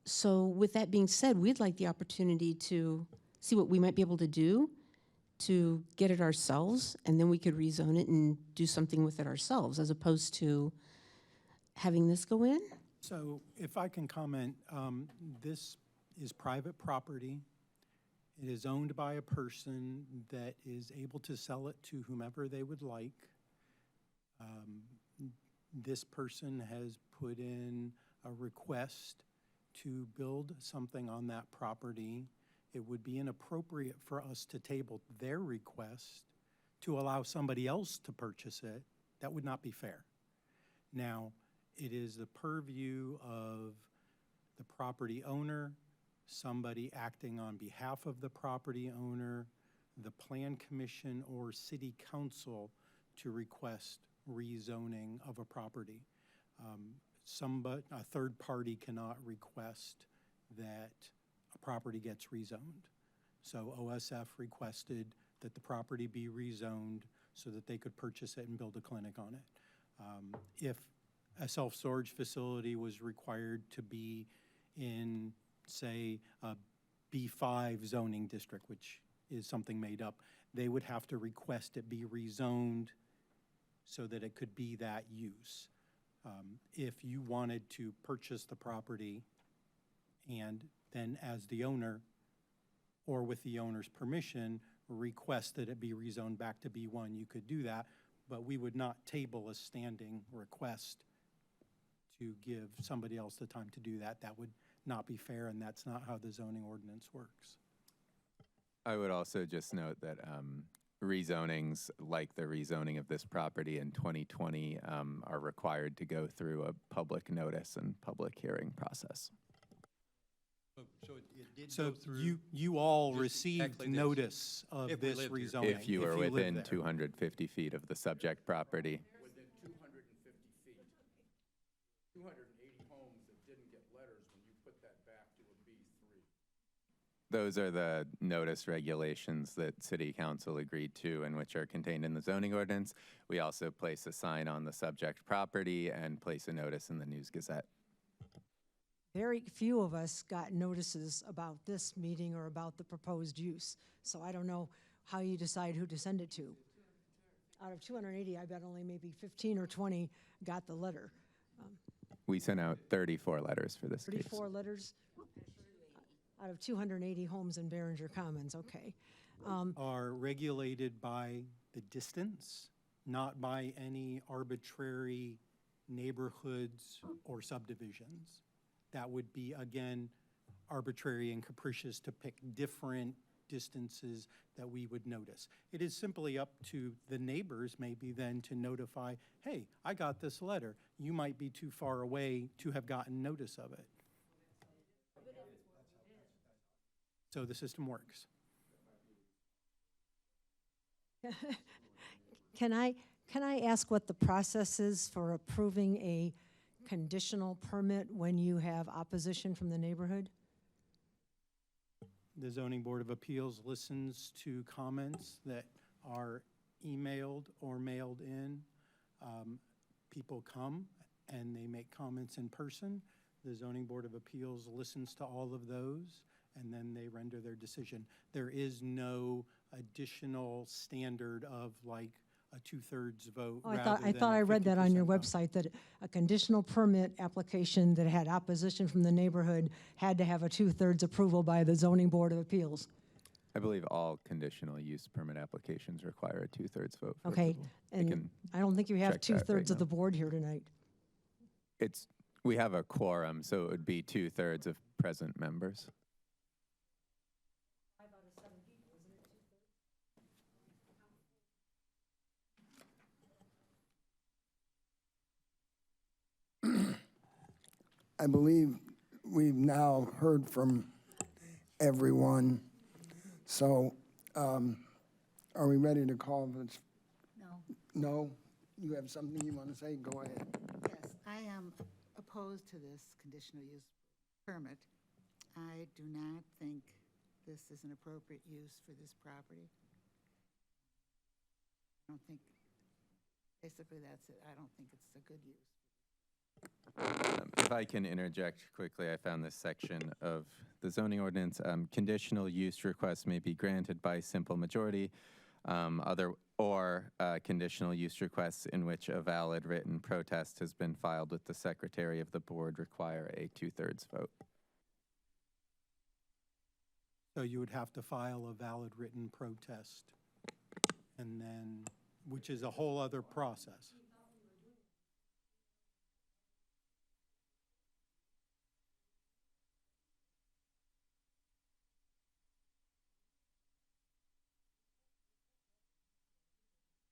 [SPEAKER 9] So with that being said, we'd like the opportunity to see what we might be able to do to get it ourselves, and then we could rezone it and do something with it ourselves, as opposed to having this go in?
[SPEAKER 2] So if I can comment, this is private property. It is owned by a person that is able to sell it to whomever they would like. This person has put in a request to build something on that property. It would be inappropriate for us to table their request to allow somebody else to purchase it. That would not be fair. Now, it is the purview of the property owner, somebody acting on behalf of the property owner, the plan commission, or city council to request rezoning of a property. A third party cannot request that a property gets rezoned. So OSF requested that the property be rezoned so that they could purchase it and build a clinic on it. If a self-storage facility was required to be in, say, a B5 zoning district, which is something made up, they would have to request it be rezoned so that it could be that use. If you wanted to purchase the property and then as the owner, or with the owner's permission, request that it be rezoned back to B1, you could do that, but we would not table a standing request to give somebody else the time to do that. That would not be fair, and that's not how the zoning ordinance works.
[SPEAKER 5] I would also just note that rezonings, like the rezoning of this property in 2020, are required to go through a public notice and public hearing process.
[SPEAKER 12] So it did
[SPEAKER 2] So
[SPEAKER 12] go through.
[SPEAKER 2] you all
[SPEAKER 12] just
[SPEAKER 2] received
[SPEAKER 12] exactly this.
[SPEAKER 2] notice of
[SPEAKER 12] If we
[SPEAKER 2] this
[SPEAKER 12] lived here.
[SPEAKER 2] rezoning.
[SPEAKER 5] If you are
[SPEAKER 2] live
[SPEAKER 5] within
[SPEAKER 2] there.
[SPEAKER 5] 250 feet of the subject property.
[SPEAKER 10] Within 250 feet. 280 homes that didn't get letters when you put that back to a B3.
[SPEAKER 5] Those are the notice regulations that City Council agreed to and which are contained in the zoning ordinance. We also place a sign on the subject property and place a notice in the News Gazette.
[SPEAKER 8] Very few of us got notices about this meeting or about the proposed use. So I don't know how you decide who to send it to. Out of 280, I bet only maybe 15 or 20 got the letter.
[SPEAKER 5] We sent out 34 letters for this case.
[SPEAKER 8] 34 letters out of 280 homes in Behringer Commons, okay.
[SPEAKER 2] Are regulated by the distance, not by any arbitrary neighborhoods or subdivisions. That would be, again, arbitrary and capricious to pick different distances that we would notice. It is simply up to the neighbors maybe then to notify, hey, I got this letter. You might be too far away to have gotten notice of it. So the system works.
[SPEAKER 8] Can I ask what the process is for approving a conditional permit when you have opposition from the neighborhood?
[SPEAKER 2] The Zoning Board of Appeals listens to comments that are emailed or mailed in. People come and they make comments in person. The Zoning Board of Appeals listens to all of those and then they render their decision. There is no additional standard of like a two-thirds vote
[SPEAKER 8] Oh,
[SPEAKER 2] rather
[SPEAKER 8] I
[SPEAKER 2] than
[SPEAKER 8] thought
[SPEAKER 2] a
[SPEAKER 8] I read that on your
[SPEAKER 2] 50% vote.
[SPEAKER 8] website, that a conditional permit application that had opposition from the neighborhood had to have a two-thirds approval by the zoning board of appeals.
[SPEAKER 5] I believe all conditional use permit applications require a two-thirds vote for
[SPEAKER 8] Okay,
[SPEAKER 5] approval. I
[SPEAKER 8] and
[SPEAKER 5] can
[SPEAKER 8] I don't think you have
[SPEAKER 5] check that right
[SPEAKER 8] two-thirds of
[SPEAKER 5] now.
[SPEAKER 8] the board here tonight.
[SPEAKER 5] We have a quorum, so it would be two-thirds of present members.
[SPEAKER 1] I believe we've now heard from everyone. So, are we ready to call this?
[SPEAKER 4] No.
[SPEAKER 1] No? You have something you want to say? Go ahead.
[SPEAKER 4] Yes, I am opposed to this conditional use permit. I do not think this is an appropriate use for this property. I don't think, basically that's it. I don't think it's a good use.
[SPEAKER 5] If I can interject quickly, I found this section of the zoning ordinance. Conditional use requests may be granted by simple majority, conditional use requests in which a valid written protest has been filed with the secretary of the board require a two-thirds vote.
[SPEAKER 2] So you would have to file a valid written protest, and then, which is a whole other process.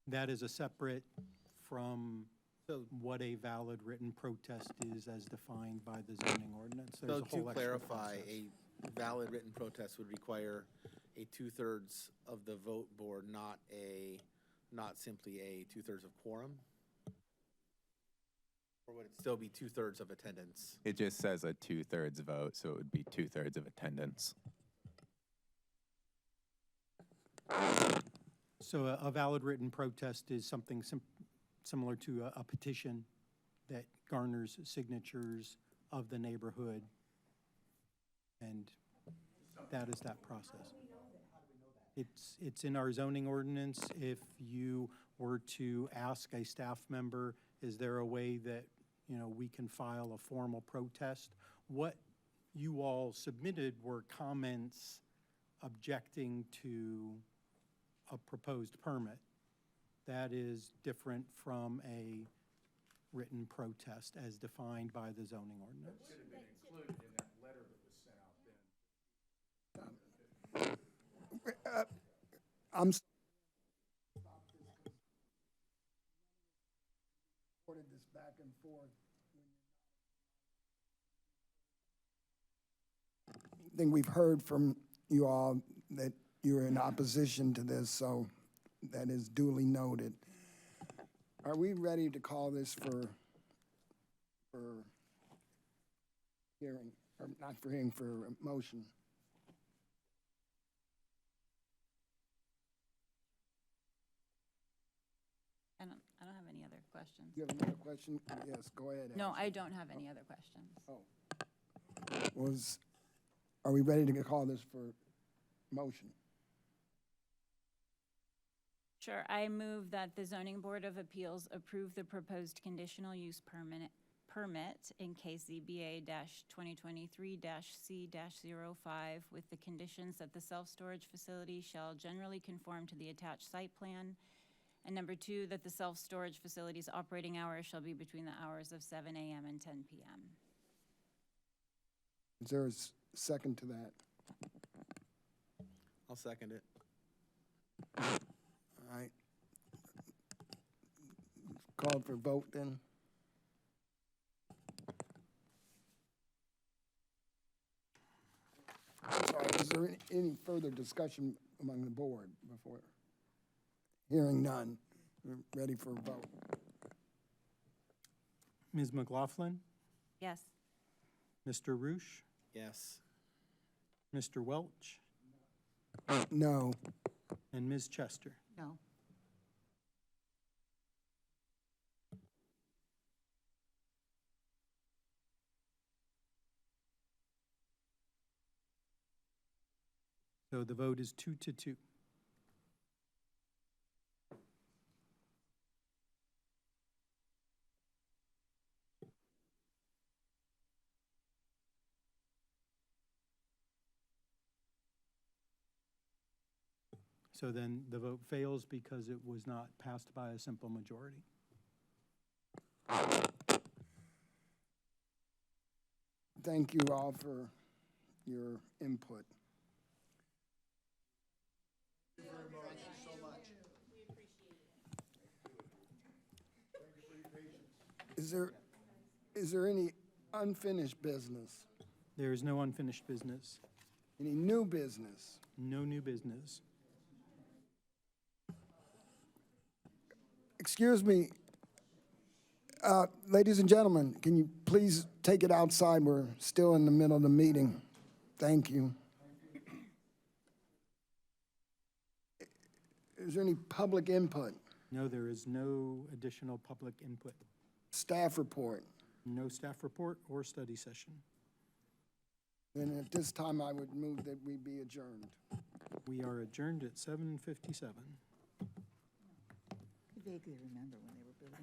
[SPEAKER 2] That is a separate from what a valid written protest is as defined by the zoning ordinance. There's
[SPEAKER 6] So
[SPEAKER 2] a
[SPEAKER 6] to
[SPEAKER 2] whole extra
[SPEAKER 6] clarify,
[SPEAKER 2] process.
[SPEAKER 6] a valid written protest would require a two-thirds of the vote board, not simply a two-thirds of quorum? Or would it still be two-thirds of attendance?
[SPEAKER 5] It just says a two-thirds vote, so it would be two-thirds of attendance.
[SPEAKER 2] So a valid written protest is something similar to a petition that garners signatures of the neighborhood, and that is that process. It's in our zoning ordinance. If you were to ask a staff member, is there a way that, we can file a formal protest? What you all submitted were comments objecting to a proposed permit. That is different from a written protest as defined by the zoning ordinance.
[SPEAKER 10] Could have been included in that letter that was sent out then.
[SPEAKER 1] I'm reported this back and forth. I think we've heard from you all that you're in opposition to this, so that is duly noted. Are we ready to call this for hearing, or not for hearing, for a motion?
[SPEAKER 3] I don't have any other questions.
[SPEAKER 1] You have another question? Yes, go ahead.
[SPEAKER 3] No,
[SPEAKER 1] Ashley.
[SPEAKER 3] I don't have any other questions.
[SPEAKER 1] Are we ready to call this for motion?
[SPEAKER 3] Sure, I move that the Zoning Board of Appeals approve the proposed conditional use permit in case ZBA-2023-C-05 with the conditions that the self-storage facility shall generally conform to the attached site plan. And number two, that the self-storage facility's operating hours shall be between the hours of 7 a.m. and 10 p.m.
[SPEAKER 1] Is there a second to that?
[SPEAKER 6] I'll second it.
[SPEAKER 1] All right. Called for vote then? I'm sorry, is there any further discussion among the board before? Hearing none, we're ready for a vote.
[SPEAKER 2] Ms. McLaughlin,
[SPEAKER 3] Yes.
[SPEAKER 2] Mr. Roosh,
[SPEAKER 6] Yes.
[SPEAKER 2] Mr. Welch,
[SPEAKER 1] No.
[SPEAKER 2] and Ms. Chester.
[SPEAKER 4] No.
[SPEAKER 2] So the vote is 2-2. So then the vote fails because it was not passed by a simple majority.
[SPEAKER 1] Thank you all for your input. Is there any unfinished business?
[SPEAKER 2] There is no unfinished business,
[SPEAKER 1] Any new business?
[SPEAKER 2] no new business.
[SPEAKER 1] Excuse me, ladies and gentlemen, can you please take it outside? We're still in the middle of the meeting. Thank you. Is there any public input?
[SPEAKER 2] No, there is no additional public input.
[SPEAKER 1] Staff report?
[SPEAKER 2] No staff report or study session.
[SPEAKER 1] Then at this time, I would move that we be adjourned.
[SPEAKER 2] We are adjourned at 7:57.
[SPEAKER 4] I vaguely remember when they